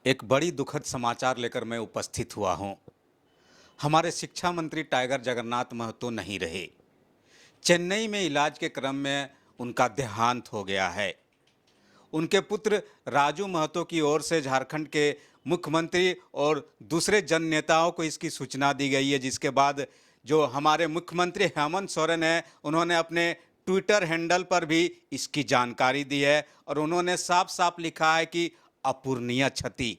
एक बड़ी दुखद समाचार लेकर मैं उपस्थित हुआ हूं। हमारे शिक्षा मंत्री टाइगर जगन्नाथ महतो नहीं रहे। चेन्नई में इलाज के क्रम में उनका देहांत हो गया है। उनके पुत्र राजू महतो की ओर से झारखंड के मुख्यमंत्री और दूसरे जन नेताओं को इसकी सूचना दी गई है, जिसके बाद जो हमारे मुख्यमंत्री हेमंत सोरेन हैं, उन्होंने अपने ट्विटर हैंडल पर भी इसकी जानकारी दी है और उन्होंने साफ साफ लिखा है कि अपूरणीय क्षति,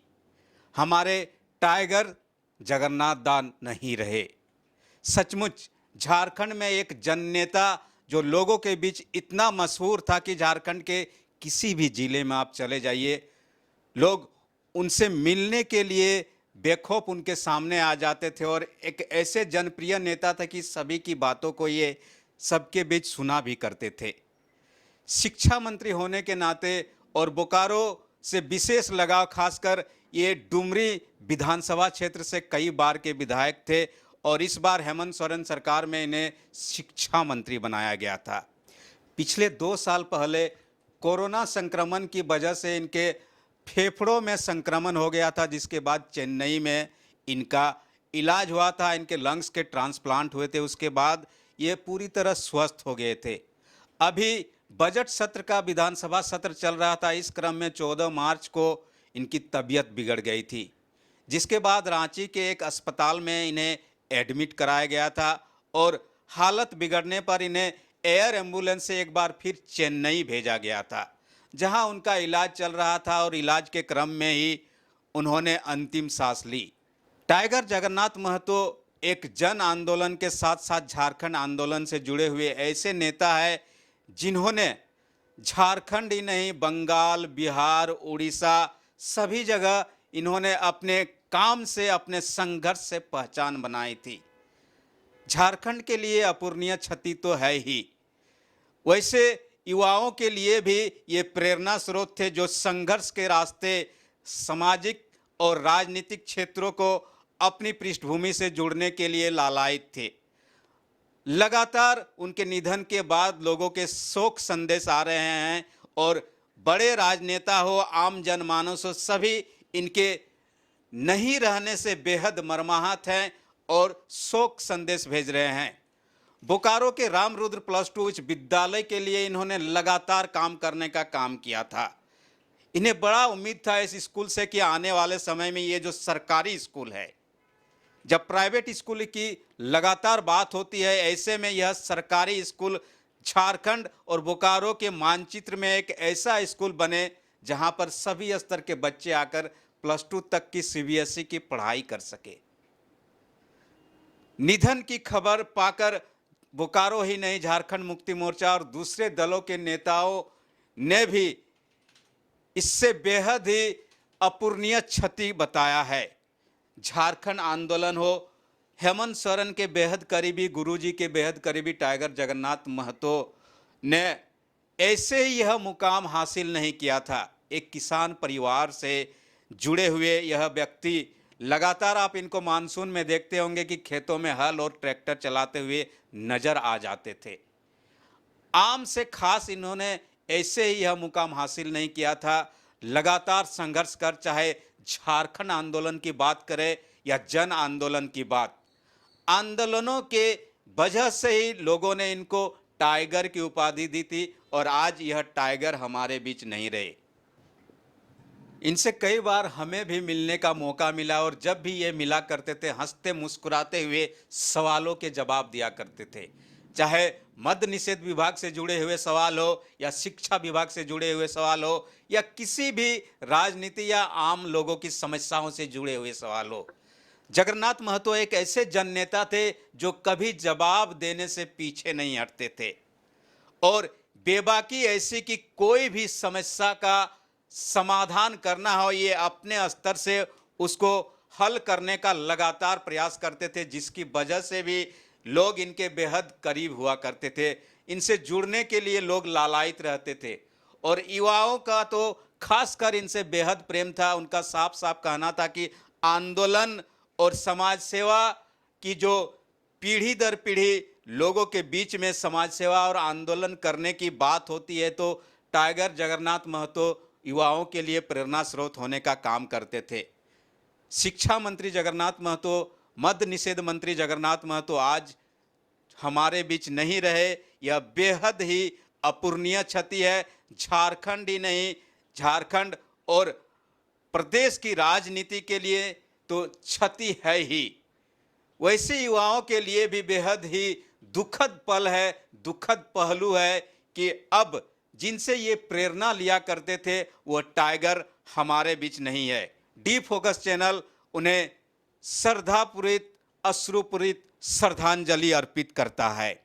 हमारे टाइगर जगन्नाथ दान नहीं रहे। सचमुच झारखंड में एक जननेता जो लोगों के बीच इतना मशहूर था कि झारखंड के किसी भी जिले में आप चले जाइए, लोग उनसे मिलने के लिए बेखौफ उनके सामने आ जाते थे और एक ऐसे जनप्रिय नेता था कि सभी की बातों को ये सबके बीच सुना भी करते थे। शिक्षा मंत्री होने के नाते और बोकारो से विशेष लगाव, खासकर ये डुमरी विधानसभा क्षेत्र से कई बार के विधायक थे और इस बार हेमंत सोरेन सरकार में इन्हें शिक्षा मंत्री बनाया गया था। पिछले 2 साल पहले कोरोना संक्रमण की वजह से इनके फेफड़ों में संक्रमण हो गया था, जिसके बाद चेन्नई में इनका इलाज हुआ था। इनके लंग्स के ट्रांसप्लांट हुए थे, उसके बाद ये पूरी तरह स्वस्थ हो गए थे। अभी बजट सत्र का विधानसभा सत्र चल रहा था। इस क्रम में 14 मार्च को इनकी तबीयत बिगड़ गई थी, जिसके बाद रांची के एक अस्पताल में इन्हें एडमिट कराया गया था और हालत बिगड़ने पर इन्हें एयर एम्बुलेंस से एक बार फिर चेन्नई भेजा गया था, जहां उनका इलाज चल रहा था और इलाज के क्रम में ही उन्होंने अंतिम सांस ली। टाइगर जगन्नाथ महतो एक जन आंदोलन के साथ साथ झारखंड आंदोलन से जुड़े हुए ऐसे नेता है जिन्होंने झारखंड ही नहीं, बंगाल, बिहार, उड़ीसा, सभी जगह इन्होंने अपने काम से, अपने संघर्ष से पहचान बनाई थी। झारखंड के लिए अपूरणीय क्षति तो है ही, वैसे युवाओं के लिए भी ये प्रेरणा स्रोत थे जो संघर्ष के रास्ते सामाजिक और राजनीतिक क्षेत्रों को अपनी पृष्ठभूमि से जुड़ने के लिए लालायित थे। लगातार उनके निधन के बाद लोगों के शोक संदेश आ रहे हैं और बड़े राजनेता हो, आम जनमानस हो, सभी इनके नहीं रहने से बेहद मर्माहत हैं और शोक संदेश भेज रहे हैं। बोकारो के रामरुद्र +2 उच्च विद्यालय के लिए इन्होंने लगातार काम करने का काम किया था। इन्हें बड़ा उम्मीद था इस स्कूल से कि आने वाले समय में ये जो सरकारी स्कूल है, जब प्राइवेट स्कूल की लगातार बात होती है, ऐसे में यह सरकारी स्कूल झारखंड और बोकारो के मानचित्र में एक ऐसा स्कूल बने जहां पर सभी स्तर के बच्चे आकर +2 तक की सीबीएसई की पढ़ाई कर सके। निधन की खबर पाकर बोकारो ही नहीं, झारखंड मुक्ति मोर्चा और दूसरे दलों के नेताओं ने भी इससे बेहद ही अपूरणीय क्षति बताया है। झारखंड आंदोलन हो, हेमंत सोरेन के बेहद करीबी, गुरुजी के बेहद करीबी टाइगर जगन्नाथ महतो ने ऐसे ही यह मुकाम हासिल नहीं किया था। एक किसान परिवार से जुड़े हुए यह व्यक्ति, लगातार आप इनको मानसून में देखते होंगे कि खेतों में हल और ट्रैक्टर चलाते हुए नजर आ जाते थे। आम से खास इन्होंने ऐसे ही यह मुकाम हासिल नहीं किया था। लगातार संघर्ष कर, चाहे झारखंड आंदोलन की बात करें या जन आंदोलन की बात, आंदोलनों के वजह से ही लोगों ने इनको टाइगर की उपाधि दी थी और आज यह टाइगर हमारे बीच नहीं रहे। इनसे कई बार हमें भी मिलने का मौका मिला और जब भी ये मिला करते थे, हंसते मुस्कुराते हुए सवालों के जवाब दिया करते थे। चाहे मद्य निषेध विभाग से जुड़े हुए सवाल हो या शिक्षा विभाग से जुड़े हुए सवाल हो या किसी भी राजनीति या आम लोगों की समस्याओं से जुड़े हुए सवाल हो, जगन्नाथ महतो एक ऐसे जन नेता थे जो कभी जवाब देने से पीछे नहीं हटते थे और बेबाकी ऐसी कि कोई भी समस्या का समाधान करना हो, ये अपने स्तर से उसको हल करने का लगातार प्रयास करते थे, जिसकी वजह से भी लोग इनके बेहद करीब हुआ करते थे। इनसे जुड़ने के लिए लोग लालायित रहते थे और युवाओं का तो खासकर इनसे बेहद प्रेम था। उनका साफ साफ कहना था कि आंदोलन और समाज सेवा की जो पीढ़ी दर पीढ़ी लोगों के बीच में समाज सेवा और आंदोलन करने की बात होती है तो टाइगर जगन्नाथ महतो युवाओं के लिए प्रेरणा स्रोत होने का काम करते थे। शिक्षा मंत्री जगन्नाथ महतो, मद्य निषेध मंत्री जगन्नाथ महतो आज हमारे बीच नहीं रहे, यह बेहद ही अपूरणीय क्षति है। झारखंड ही नहीं, झारखंड और प्रदेश की राजनीति के लिए तो क्षति है ही, वैसे युवाओं के लिए भी बेहद ही दुखद पल है, दुखद पहलू है कि अब जिनसे ये प्रेरणा लिया करते थे वो टाइगर हमारे बीच नहीं है। डी फोकस चैनल उन्हें श्रद्धापूरित, अश्रुपूरित श्रद्धांजलि अर्पित करता है।